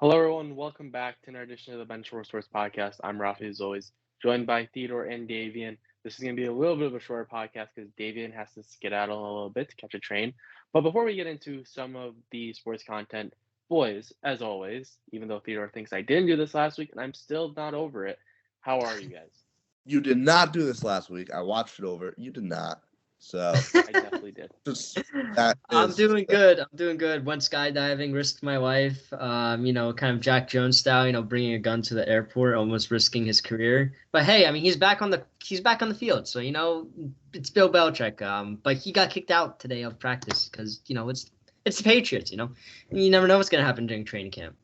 Hello, everyone. Welcome back to another edition of the Benchwarmer Sports podcast. I'm Raffi, as always, joined by Theodore and Davian. This is going to be a little bit of a shorter podcast because Davian has to skedaddle a little bit to catch a train. But before we get into some of the sports content, boys, as always, even though Theodore thinks I didn't do this last week and I'm still not over it, how are you guys? You did not do this last week. I watched it over. You did not. So I definitely did. I'm doing good. Went skydiving, risked my life. Kind of Jack Jones style. Bringing a gun to the airport, almost risking his career. But hey, I mean, he's back on the field. So it's Bill Belichick. But he got kicked out today of practice because it's the Patriots. You never know what's gonna happen during training camp.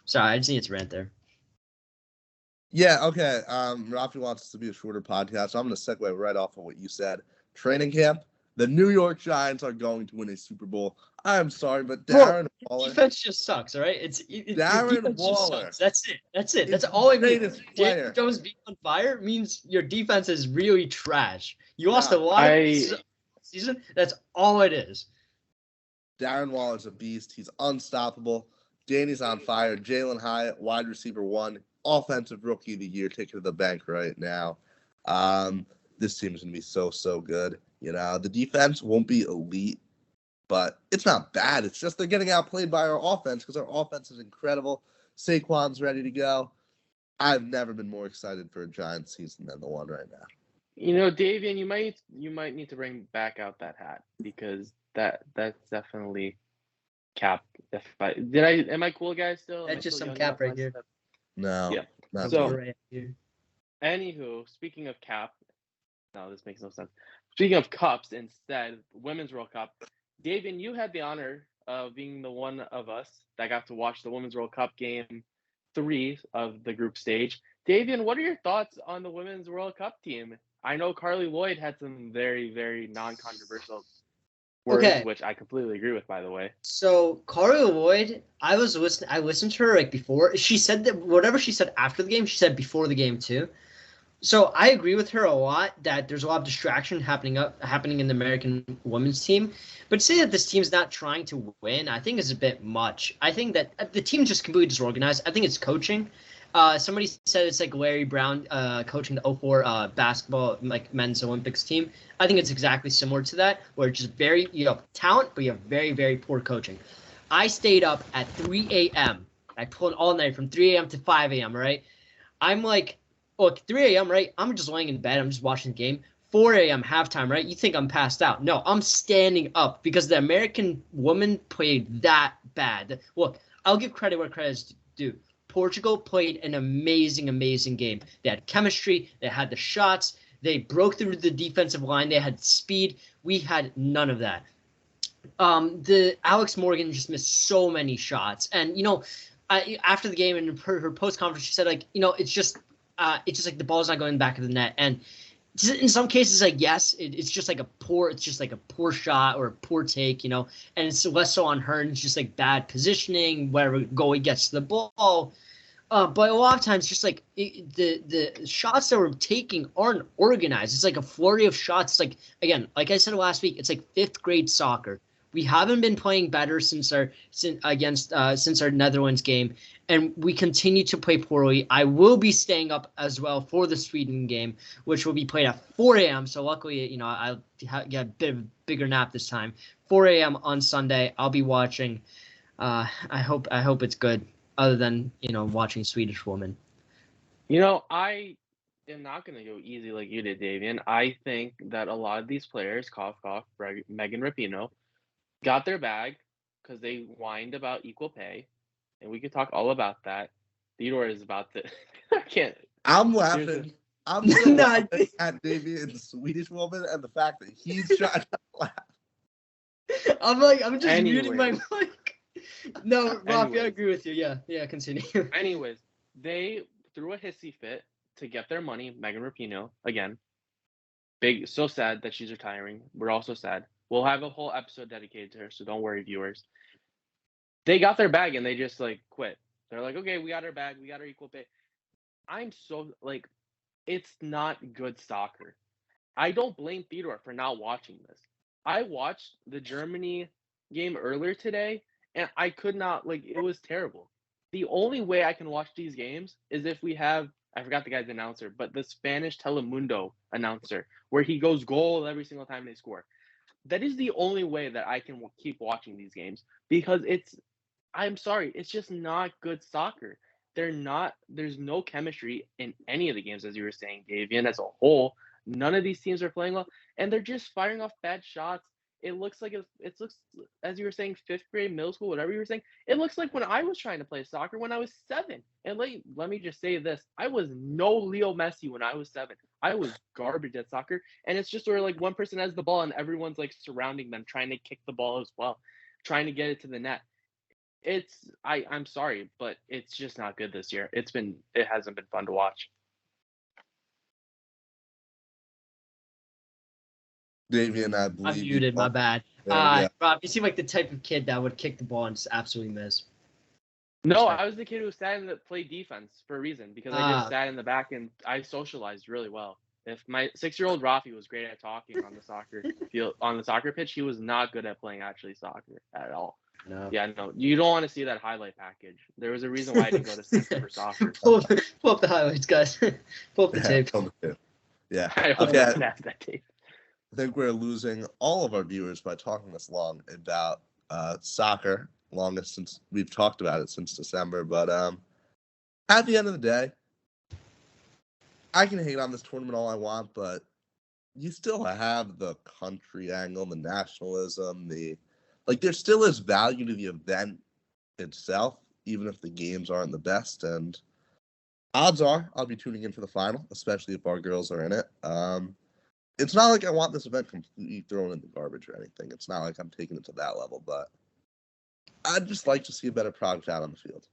Sorry, I just need to rant there. Yeah. Okay. Raffi wants us to be a shorter podcast, so I'm going to segue right off of what you said. Training camp. The New York Giants are going to win a Super Bowl. I'm sorry, but Darren Waller. Defense just sucks, all right? Darren Waller. That's it. That's all I mean. Daniel Jones being on fire means your defense is really trash. You lost a lot of season. That's all it is. Darren Waller's a beast. He's unstoppable. Danny's on fire. Jalen Hyatt, wide receiver 1, offensive rookie of the year, taken to the bank right now. This team is going to be so good. The defense won't be elite, but it's not bad. It's just they're getting outplayed by our offense because our offense is incredible. Saquon's ready to go. I've never been more excited for a Giants season than the one right now. Davian, you might need to bring back out that hat because that's definitely Cap. Am I cool, guys? Still? That's just some Cap right here. No. Yeah. Not so, right here. Anywho, speaking of Cap, no, this makes no sense. Speaking of cups instead, Women's World Cup, Davian, you had the honor of being the one of us that got to watch the Women's World Cup game 3 of the group stage. Davian, what are your thoughts on the Women's World Cup team? I know Carly Lloyd had some very, very non-controversial words, which I completely agree with, by the way. So Carly Lloyd, I listened to her before. She said that whatever she said after the game, she said before the game too. So I agree with her a lot that there's a lot of distraction happening in the American women's team. But to say that this team's not trying to win, I think is a bit much. I think that the team's just completely disorganized. I think it's coaching. Somebody said it's like Larry Brown coaching the 2004 basketball men's Olympics team. I think it's exactly similar to that, where it's just you have talent, but you have very, very poor coaching. I stayed up at 3 a.m. I pulled all night from 3 a.m. to 5 a.m., right? I'm like, look, 3 a.m., right? I'm just laying in bed. I'm just watching the game. 4 a.m. halftime, right? You think I'm passed out. No, I'm standing up because the American woman played that bad. Look, I'll give credit where credit is due. Portugal played an amazing, amazing game. They had chemistry. They had the shots. They broke through the defensive line. They had speed. We had none of that. The Alex Morgan just missed so many shots. And, after the game in her post-conference, she said, it's just like the ball's not going back of the net. And in some cases, yes, it's just like a poor shot or a poor take, and it's less so on her. And it's just like bad positioning, wherever goalie gets to the ball. But a lot of times, just like the shots that we're taking aren't organized. It's like a flurry of shots. It's like, again, like I said last week, it's like 5th grade soccer. We haven't been playing better since our Netherlands game, and we continue to play poorly. I will be staying up as well for the Sweden game, which will be played at 4 a.m. So luckily, I'll get a bit of a bigger nap this time. 4 a.m. on Sunday, I'll be watching. I hope it's good. Other than watching Swedish woman. I am not going to go easy like you did, Davian. I think that a lot of these players, cough, cough, Megan Rapinoe, got their bag because they whined about equal pay, and we could talk all about that. Theodore is about to. I can't. I'm laughing. I'm laughing at Davian's Swedish woman and the fact that he's trying to laugh. I'm just muting my mic. No, Raffi, I agree with you. Yeah, continue. Anyways, they threw a hissy fit to get their money. Megan Rapinoe, again. So sad that she's retiring. We're also sad. We'll have a whole episode dedicated to her, so don't worry, viewers. They got their bag and they just quit. They're like, okay, we got our bag, we got our equal pay. I'm so it's not good soccer. I don't blame Theodore for not watching this. I watched the Germany game earlier today, and I could not, it was terrible. the only way I can watch these games is if we have, I forgot the guy's announcer, but the Spanish Telemundo announcer, where he goes goal every single time they score. That is the only way that I can keep watching these games, because I'm sorry, it's just not good soccer. There's no chemistry in any of the games, as you were saying, Davian, as a whole. None of these teams are playing well, and they're just firing off bad shots. It looks like it looks, as you were saying, fifth grade, middle school, whatever you were saying. It looks like when I was trying to play soccer when I was 7. And let me just say this: I was no Leo Messi when I was 7. I was garbage at soccer, and it's just where like one person has the ball and everyone's like surrounding them, trying to kick the ball as well, trying to get it to the net. I'm sorry, but it's just not good this year. It hasn't been fun to watch. Davian, I believe. I'm muted, my bad. Yeah. Rob, you seem like the type of kid that would kick the ball and just absolutely miss. No, I was the kid who sat and played defense for a reason, because I just sat in the back and I socialized really well. If my 6-year-old Raffi was great at talking on the soccer field, on the soccer pitch, he was not good at playing actually soccer at all. No. Yeah, no, you don't want to see that highlight package. There was a reason why I didn't go to center for soccer. Pull up the highlights, guys. Pull up the tape. Yeah. I don't Okay. have that tape. I think we're losing all of our viewers by talking this long about soccer, longest since we've talked about it since December. But at the end of the day, I can hate on this tournament all I want, but you still have the country angle, the nationalism, there still is value to the event itself, even if the games aren't the best. And odds are I'll be tuning in for the final, especially if our girls are in it. It's not like I want this event completely thrown in the garbage or anything. It's not like I'm taking it to that level, but I'd just like to see a better product out on the field.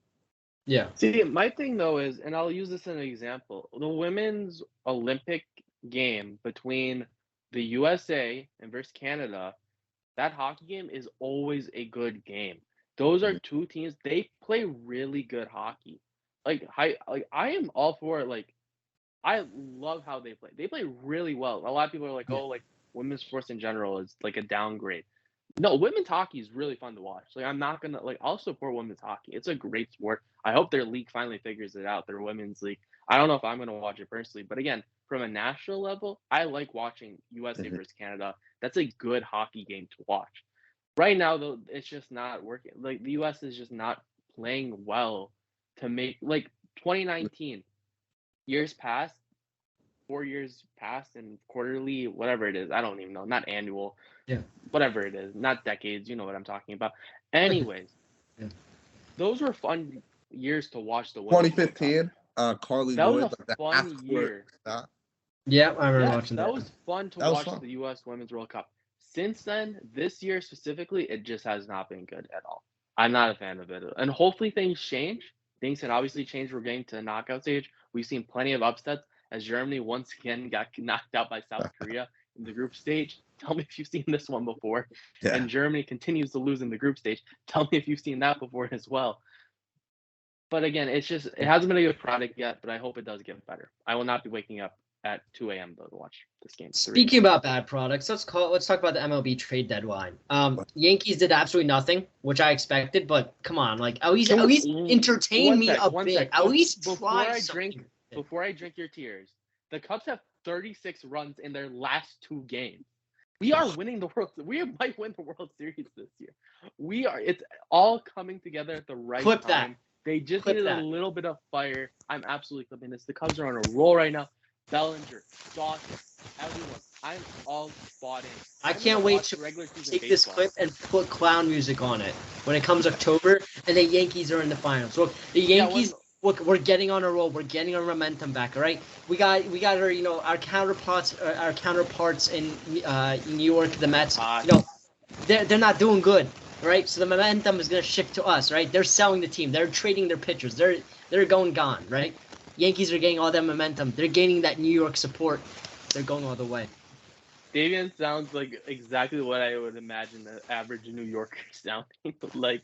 Yeah. See, my thing though is, and I'll use this as an example, the women's Olympic game between the USA and versus Canada, that hockey game is always a good game. Those are two teams, they play really good hockey. I am all for it. I love how they play. They play really well. A lot of people are like, oh, like women's sports in general is like a downgrade. No, women's hockey is really fun to watch. I'm not gonna I'll support women's hockey. It's a great sport. I hope their league finally figures it out, their women's league. I don't know if I'm gonna watch it personally, but again, from a national level, I like watching USA versus Canada. That's a good hockey game to watch. Right now, though, it's just not working. The US is just not playing well to make 2019. Years past, 4 years past, and quarterly, whatever it is, I don't even know, not annual, whatever it is, not decades, you know what I'm talking about. Anyways, those were fun years to watch the 2015, Carly that Lloyd, was a fun year. Yeah, I remember watching that. That was fun to watch the U.S. Women's World Cup. Since then, this year specifically, it just has not been good at all. I'm not a fan of it, and hopefully things change. Things can obviously change. We're getting to the knockout stage. We've seen plenty of upsets as Germany once again got knocked out by South Korea in the group stage. Tell me if you've seen this one before. Yeah. And Germany continues to lose in the group stage. Tell me if you've seen that before as well. But again, it hasn't been a good product yet, but I hope it does get better. I will not be waking up at 2 a.m. though to watch this game. Speaking about bad products, let's talk about the MLB trade deadline. Yankees did absolutely nothing, which I expected, but come on, at least entertain me a bit. At least try something. Before I drink your tears, the Cubs have 36 runs in their last 2 games. We are winning the World. We might win the World Series this year. It's all coming together at the right time. That. They just needed a little bit of fire. I'm absolutely clipping this. The Cubs are on a roll right now. Bellinger, Dawson, everyone. I'm all bought in. I can't wait to take this clip and put clown music on it when it comes October and the Yankees are in the finals. Look, the Yankees. Look, we're getting on a roll. We're getting our momentum back. All right, we got our our counterparts in New York, the Mets. They're not doing good. Right, so the momentum is gonna shift to us. Right, they're selling the team. They're trading their pitchers. They're going gone. Right. Yankees are getting all that momentum. They're gaining that New York support. They're going all the way. Davian sounds like exactly what I would imagine the average New Yorker sounding like.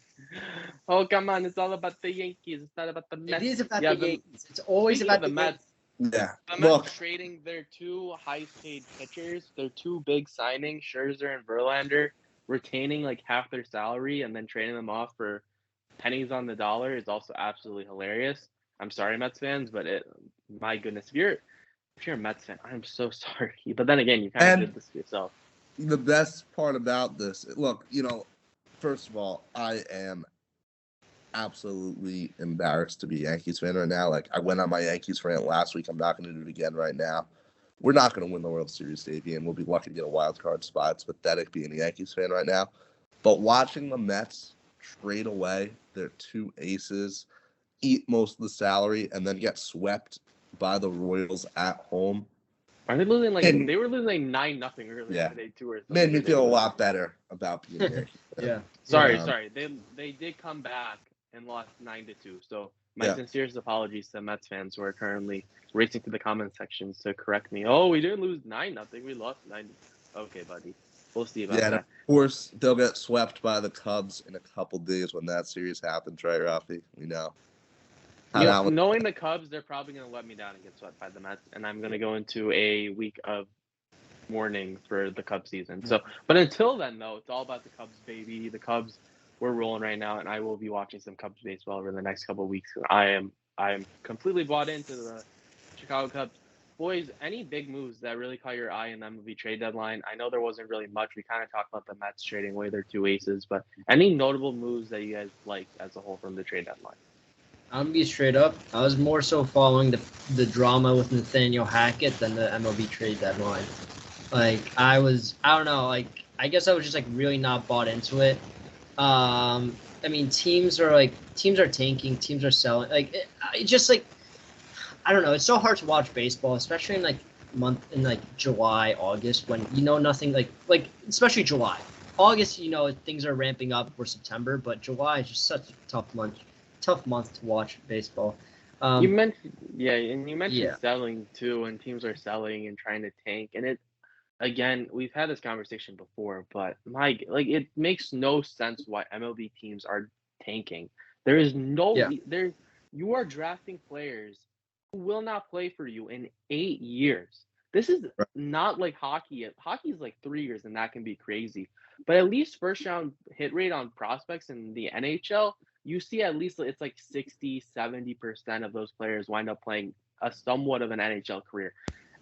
Oh, come on. It's all about the Yankees. It's not about the Mets. It is about the Yankees. It's always about the Mets. Yeah. The Mets trading their 2 highest-paid pitchers, their 2 big signings, Scherzer and Verlander, retaining half their salary and then trading them off for pennies on the dollar is also absolutely hilarious. I'm sorry, Mets fans, but my goodness, if you're a Mets fan, I'm so sorry. But then again, you kind of And did this to yourself. the best part about this, look, first of all, I am absolutely embarrassed to be a Yankees fan right now. Like, I went on my Yankees rant last week. I'm not going to do it again right now. We're not going to win the World Series, Davian. We'll be lucky to get a wild card spot. It's pathetic being a Yankees fan right now. But watching the Mets trade away their two aces, eat most of the salary, and then get swept by the Royals at home. Are they losing they were losing 9-0 earlier today too, or something? Made me feel a lot better about being a Yankees fan. Yeah. Sorry. They did come back and lost 9-2. So my sincerest apologies to Mets fans who are currently racing to the comment sections to correct me. Oh, we didn't lose 9-0. We lost 9. Okay, buddy. We'll see about that. Of course, they'll get swept by the Cubs in a couple days when that series happens, right, Raffi? We know. Knowing the Cubs, they're probably going to let me down and get swept by the Mets, and I'm going to go into a week of mourning for the Cubs season. So, but until then, though, it's all about the Cubs, baby. The Cubs, we're rolling right now, and I will be watching some Cubs baseball over the next couple of weeks. I am completely bought into the Chicago Cubs. Boys, any big moves that really caught your eye in the MLB trade deadline? I know there wasn't really much. We kind of talked about the Mets trading away their two aces, but any notable moves that you guys liked as a whole from the trade deadline? I'm gonna be straight up. I was more so following the drama with Nathaniel Hackett than the MLB trade deadline. Like I don't know. Like I guess I was just like really not bought into it. I mean, teams are tanking, teams are selling. Like it just like I don't know. It's so hard to watch baseball, especially in July, August when nothing like especially July. August, things are ramping up for September, but July is just such a tough month to watch baseball. You mentioned selling too, and teams are selling and trying to tank, and again, we've had this conversation before, but it makes no sense why MLB teams are tanking. There is you are drafting players who will not play for you in 8 years. This is not like hockey. Hockey is like 3 years, and that can be crazy. But at least first round hit rate on prospects in the NHL, you see at least it's like 60-70% of those players wind up playing a somewhat of an NHL career.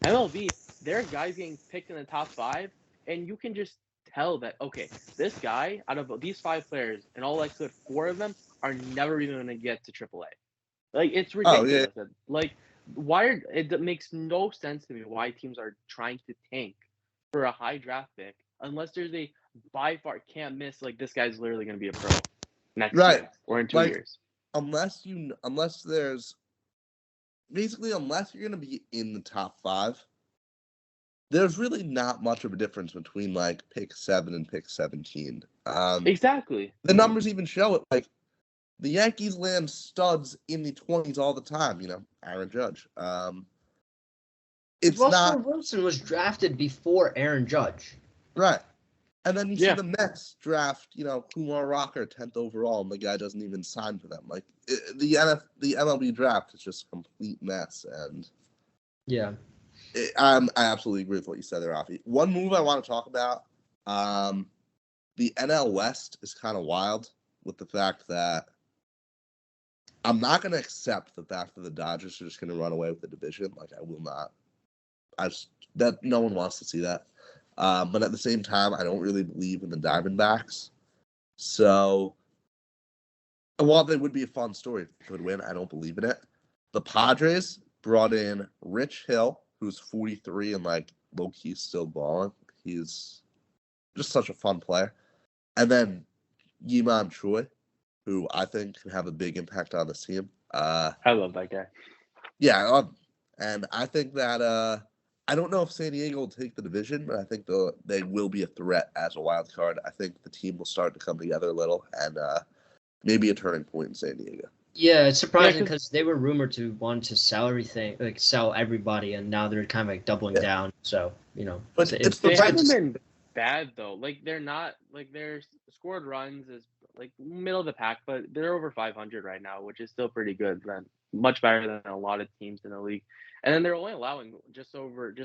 MLB, there are guys getting picked in the top 5, and you can just tell that, okay, this guy, out of these 5 players, and all likelihood 4 of them are never even going to get to AAA. Like, it's ridiculous. Oh, yeah. Like, it makes no sense to me why teams are trying to tank for a high draft pick unless there's a by far can't miss, like, this guy's literally going to be a pro next year or in 2 years. Unless you're going to be in the top 5, there's really not much of a difference between like pick 7 and pick 17. Exactly. The numbers even show it. Like the Yankees land studs in the 20s all the time. Aaron Judge. Russell Wilson was drafted before Aaron Judge. Right. And then you see the Mets draft, Kumar Rocker 10th overall, and the guy doesn't even sign for them. Like the MLB draft is just a complete mess, and I absolutely agree with what you said there, Raffi. One move I want to talk about, the NL West is kind of wild with the fact that I'm not going to accept the fact that the Dodgers are just going to run away with the division. Like I will not. No one wants to see that. But at the same time, I don't really believe in the Diamondbacks. So, while they would be a fun story if they could win, I don't believe in it. The Padres brought in Rich Hill, who's 43 and like low-key still balling. He's just such a fun player. And then Yi-Man Choi, who I think can have a big impact on this team. I love that guy. Yeah, and I think that I don't know if San Diego will take the division, but I think they will be a threat as a wild card. I think the team will start to come together a little, and maybe a turning point in San Diego. Yeah, it's surprising because they were rumored to want to sell everybody, and now they're kind of like doubling down. So but they haven't been bad though. Like they're not like their scored runs is like middle of the pack, but they're over 500 right now, which is still pretty good. Much better than a lot of teams in the league. And then they're only allowing just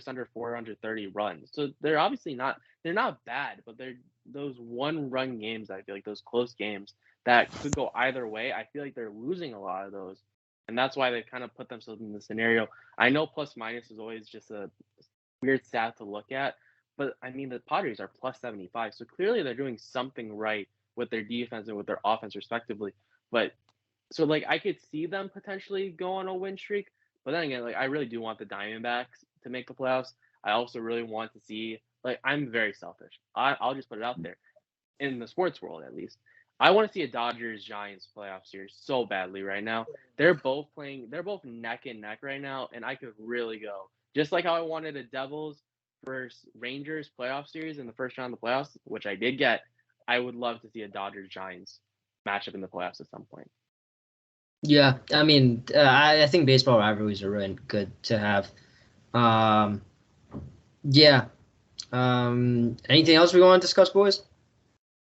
under 430 runs. So they're obviously not bad, but they're those 1-run games, I feel like those close games, that could go either way. I feel like they're losing a lot of those. And that's why they kind of put themselves in the scenario. I know plus minus is always just a weird stat to look at, but I mean, the Padres are plus 75. So clearly they're doing something right with their defense and with their offense, respectively. But so, like, I could see them potentially go on a win streak. But then again, like, I really do want the Diamondbacks to make the playoffs. I also really want to see, like, I'm very selfish. I'll just put it out there. In the sports world, at least, I want to see a Dodgers-Giants playoff series so badly right now. They're both neck and neck right now, and I could really go. Just like how I wanted a Devils versus Rangers playoff series in the first round of the playoffs, which I did get, I would love to see a Dodgers-Giants matchup in the playoffs at some point. Yeah, I mean, I think baseball rivalries are really good to have. Yeah. Anything else we want to discuss, boys?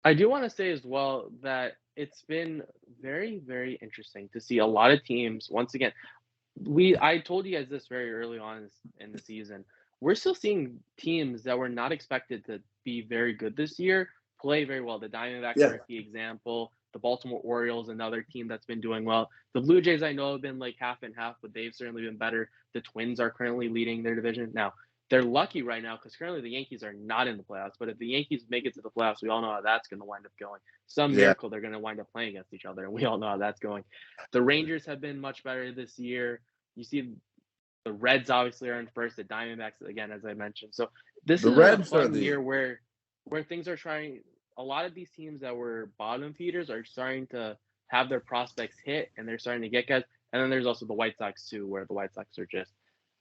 I do want to say as well that it's been very, very interesting to see a lot of teams. Once again, I told you guys this very early on in the season. We're still seeing teams that were not expected to be very good this year play very well. The Diamondbacks are a key example. The Baltimore Orioles, another team that's been doing well. The Blue Jays, I know, have been like half and half, but they've certainly been better. The Twins are currently leading their division. Now, they're lucky right now because currently the Yankees are not in the playoffs. But if the Yankees make it to the playoffs, we all know how that's going to wind up going. Some miracle, they're going to wind up playing against each other, and we all know how that's going. The Rangers have been much better this year. You see the Reds obviously are in first, the Diamondbacks, again, as I mentioned. So this is a fun year where things are trying – a lot of these teams that were bottom feeders are starting to have their prospects hit, and they're starting to get guys. And then there's also the White Sox, too, where the White Sox are just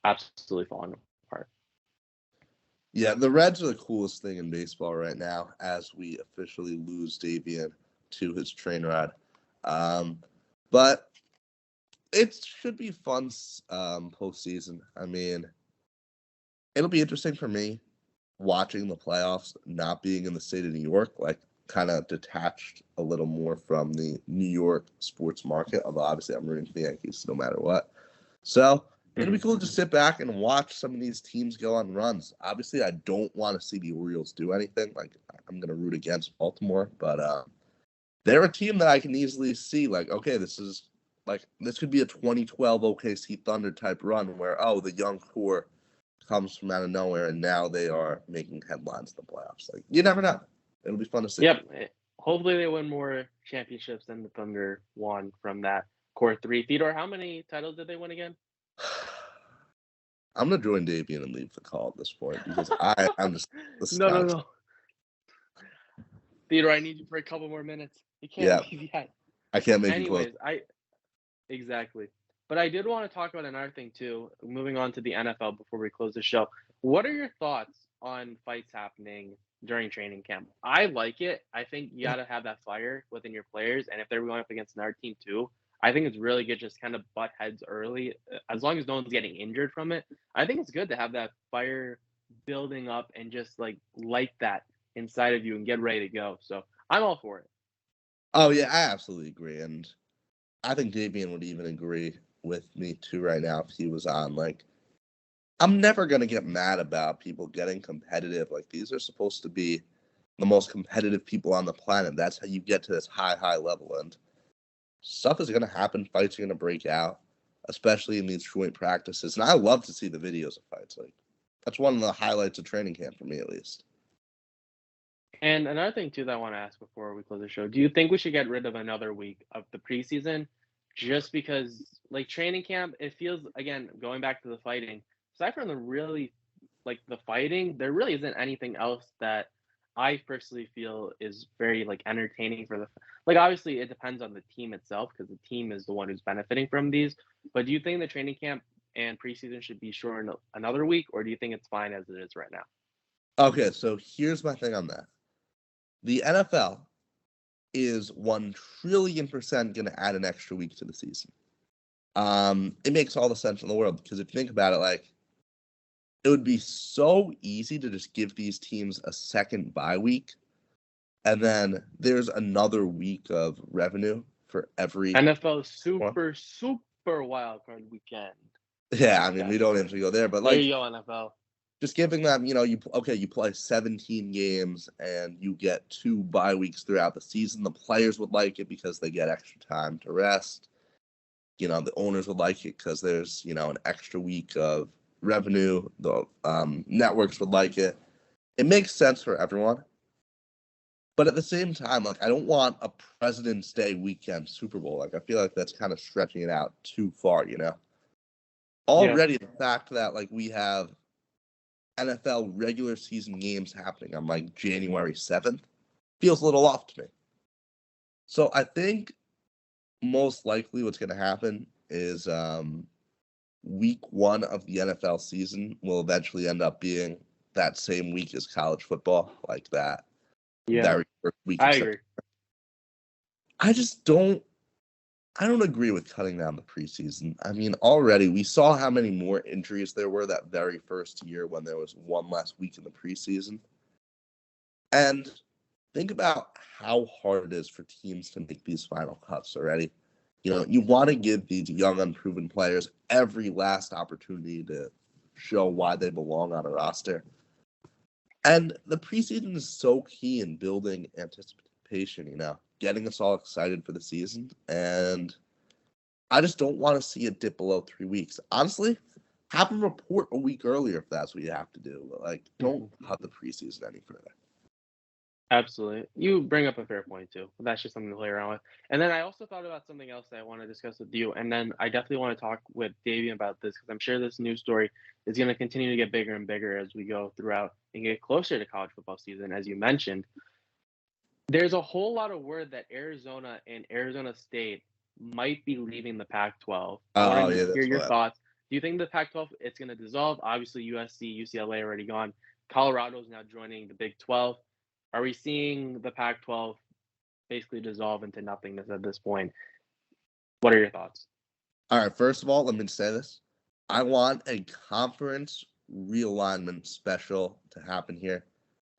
absolutely falling apart. Yeah, the Reds are the coolest thing in baseball right now as we officially lose Davian to his train ride. But it should be fun postseason. I mean, it'll be interesting for me watching the playoffs, not being in the state of New York, like kind of detached a little more from the New York sports market, although obviously I'm rooting for the Yankees no matter what. So it'll be cool to sit back and watch some of these teams go on runs. Obviously, I don't want to see the Orioles do anything. Like, I'm going to root against Baltimore, but they're a team that I can easily see, like, okay, this could be a 2012 OKC Thunder type run where, the young core comes from out of nowhere, and now they are making headlines in the playoffs. Like, you never know. It'll be fun to see. Yep. Hopefully they win more championships than the Thunder won from that core three. Theodore, how many titles did they win again? I'm going to join Davian and leave the call at this point because I'm just No. Theodore, I need you for a couple more minutes. You can't leave yet. I can't make Anyways, exactly. But I did want to talk about another thing, too, moving on to the NFL before we close the show. What are your thoughts on fights happening during training camp? I like it. I think you got to have that fire within your players. And if they're going up against another team, too, I think it's really good just kind of butt heads early. As long as no one's getting injured from it, I think it's good to have that fire building up and just, like, light that inside of you and get ready to go. So I'm all for it. Oh, yeah, I absolutely agree. And I think Davian would even agree with me too right now if he was on. Like, I'm never going to get mad about people getting competitive. Like, these are supposed to be the most competitive people on the planet. That's how you get to this high level. And stuff is going to happen. Fights are going to break out, especially in these joint practices. And I love to see the videos of fights. Like, that's one of the highlights of training camp for me, at least. And another thing, too, that I want to ask before we close the show, do you think we should get rid of another week of the preseason? Just because, like, training camp, it feels, again, going back to the fighting, aside from the fighting, there really isn't anything else that I personally feel is very, like, entertaining for like, obviously, it depends on the team itself because the team is the one who's benefiting from these. But do you think the training camp and preseason should be shortened another week, or do you think it's fine as it is right now? Okay, so here's my thing on that. The NFL is 1 trillion% going to add an extra week to the season. It makes all the sense in the world because if you think about it, like, it would be so easy to just give these teams a second bye week, and then there's another week of revenue for every NFL super wild card weekend. Yeah, I mean, we don't have to go there, but there like, you go, NFL. just giving them, you play 17 games and you get 2 bye weeks throughout the season. The players would like it because they get extra time to rest. The owners would like it because there's, an extra week of revenue. The networks would like it. It makes sense for everyone. But at the same time, I don't want a President's Day weekend Super Bowl. I feel like that's kind of stretching it out too far, Already the fact that, we have NFL regular season games happening on, January 7th feels a little off to me. So I think most likely what's going to happen is week 1 of the NFL season will eventually end up being that same week as college football, like that. Yeah, very first week. I agree. I don't agree with cutting down the preseason. I mean, already we saw how many more injuries there were that very first year when there was 1 less week in the preseason. And think about how hard it is for teams to make these final cuts already. You want to give these young, unproven players every last opportunity to show why they belong on a roster. And the preseason is so key in building anticipation, getting us all excited for the season. And I just don't want to see it dip below 3 weeks. Honestly, have them report a week earlier if that's what you have to do. But, don't cut the preseason any further. Absolutely. You bring up a fair point, too. That's just something to play around with. And then I also thought about something else that I want to discuss with you. And then I definitely want to talk with Davian about this because I'm sure this news story is going to continue to get bigger and bigger as we go throughout and get closer to college football season, as you mentioned. There's a whole lot of word that Arizona and Arizona State might be leaving the Pac-12. I want to hear your thoughts. Do you think the Pac-12 it's going to dissolve? Obviously, USC, UCLA already gone. Colorado's now joining the Big 12. Are we seeing the Pac-12 basically dissolve into nothingness at this point? What are your thoughts? All right, first of all, let me say this. I want a conference realignment special to happen here.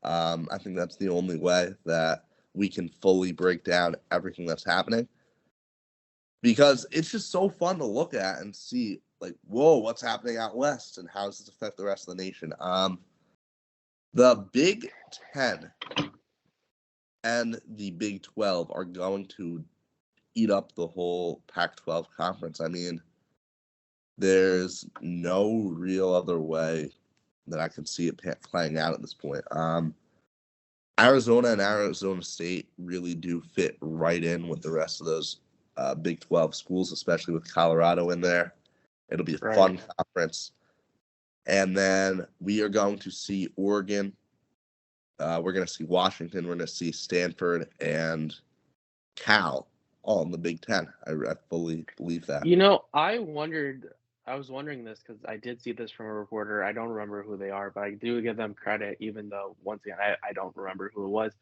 I think that's the only way that we can fully break down everything that's happening. Because it's just so fun to look at and see, whoa, what's happening out west and how does this affect the rest of the nation? The Big 10 and the Big 12 are going to eat up the whole Pac-12 conference. I mean, there's no real other way that I can see it playing out at this point. Arizona and Arizona State really do fit right in with the rest of those Big 12 schools, especially with Colorado in there. It'll be a fun conference. And then we are going to see Oregon. We're going to see Washington. We're going to see Stanford and Cal all in the Big 10. I fully believe that. I was wondering this because I did see this from a reporter. I don't remember who they are, but I do give them credit, even though, once again, I don't remember who it was.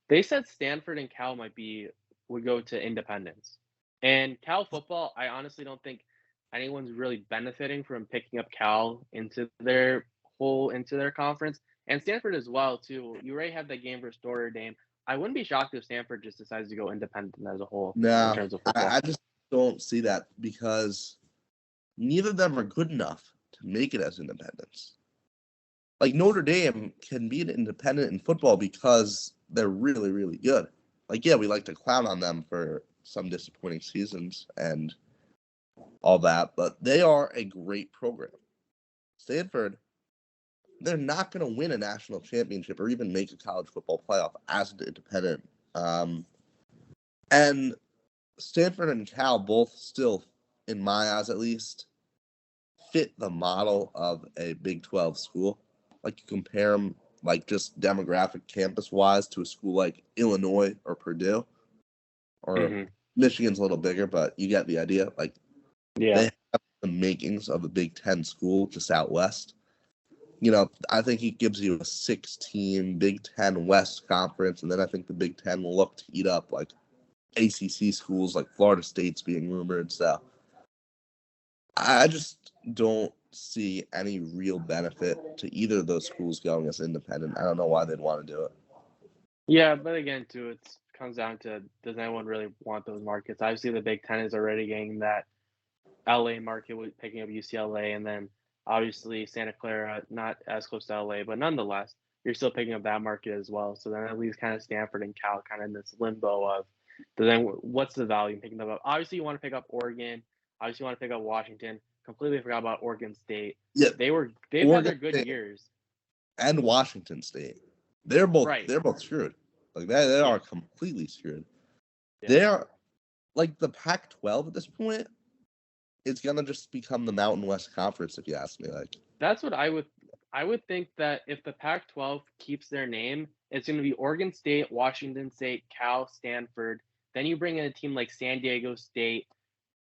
They said Stanford and Cal would go to independence. And Cal football, I honestly don't think anyone's really benefiting from picking up Cal into their conference. And Stanford as well, too. You already have that game versus Notre Dame. I wouldn't be shocked if Stanford just decides to go independent as a whole in terms of football. I just don't see that because neither of them are good enough to make it as independents. Notre Dame can be an independent in football because they're really, really good. We like to clown on them for some disappointing seasons and all that, but they are a great program. Stanford, they're not going to win a national championship or even make a college football playoff as an independent. And Stanford and Cal both still, in my eyes at least, fit the model of a Big 12 school. You compare them, just demographic campus-wise to a school like Illinois or Purdue. Or Michigan's a little bigger, but you get the idea. They have the makings of a Big 10 school just out west. I think it gives you a 6-team Big 10 West Conference, and then I think the Big 10 will look to eat up ACC schools like Florida State's being rumored. So I just don't see any real benefit to either of those schools going as independent. I don't know why they'd want to do it. Yeah, but again, too, it comes down to, does anyone really want those markets? Obviously, the Big Ten is already getting that LA market with picking up UCLA, and then Obviously, Santa Clara, not as close to LA, but nonetheless, you're still picking up that market as well. So then at least kind of Stanford and Cal kind of in this limbo of then what's the value in picking them up? Obviously, you want to pick up Oregon. Obviously, you want to pick up Washington. Completely forgot about Oregon State. Yeah, they've Oregon had their good State years. and Washington State. They're both Right. they're both screwed. Like they are completely screwed. Yeah. They're like the Pac-12 at this point. It's gonna just become the Mountain West Conference, if you ask me. Like That's what I would think that if the Pac-12 keeps their name, it's going to be Oregon State, Washington State, Cal, Stanford. Then you bring in a team like San Diego State,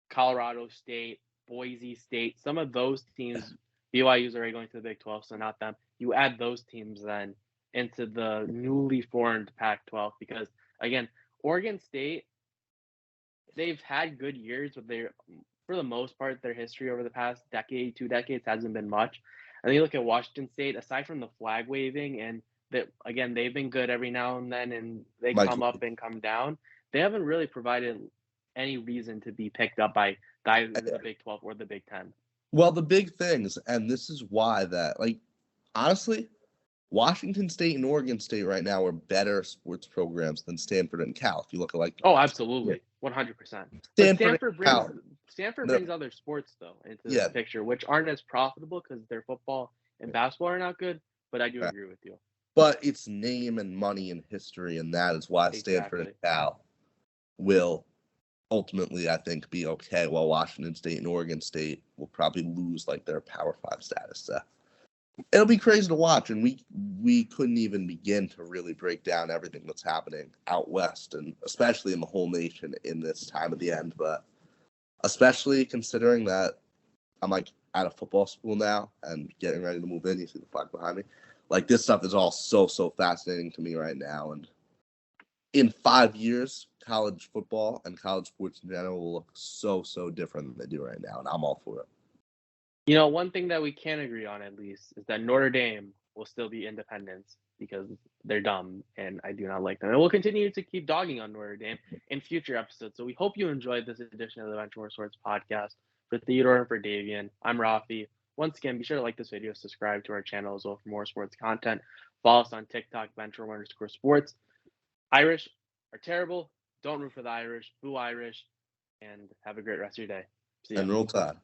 Colorado State, Boise State. Some of those teams, BYU's already going to the Big 12, so not them. You add those teams then into the newly formed Pac-12 because, again, Oregon State, they've had good years, but for the most part, their history over the past decade, 2 decades hasn't been much. And then you look at Washington State, aside from the flag waving, and that again, they've been good every now and then, and they come up and come down. They haven't really provided any reason to be picked up by either the Big 12 or the Big 10. Well, the big things, and this is why that, like, honestly, Washington State and Oregon State right now are better sports programs than Stanford and Cal. If you look at like, oh, absolutely, 100%. Stanford brings other sports though into the picture, which aren't as profitable because their football and basketball are not good. But I do agree with you. But it's name and money and history, and that is why Stanford and Cal will ultimately, I think, be okay, while Washington State and Oregon State will probably lose like their Power 5 status. So it'll be crazy to watch, and we couldn't even begin to really break down everything that's happening out west, and especially in the whole nation in this time of the end. But especially considering that I'm like at a football school now and getting ready to move in. You see the flag behind me. Like this stuff is all so fascinating to me right now. And in 5 years, college football and college sports in general will look so different than they do right now. And I'm all for it. You know, one thing that we can agree on at least is that Notre Dame will still be independents because they're dumb and I do not like them. And we'll continue to keep dogging on Notre Dame in future episodes. So we hope you enjoyed this edition of the Benchwarmer Sports podcast. For Theodore and for Davian, I'm Raffi. Once again, be sure to like this video, subscribe to our channel as well for more sports content. Follow us on TikTok, Benchwarmer_sports. Irish are terrible. Don't root for the Irish. Boo Irish. And have a great rest of your day. See ya. And roll tide.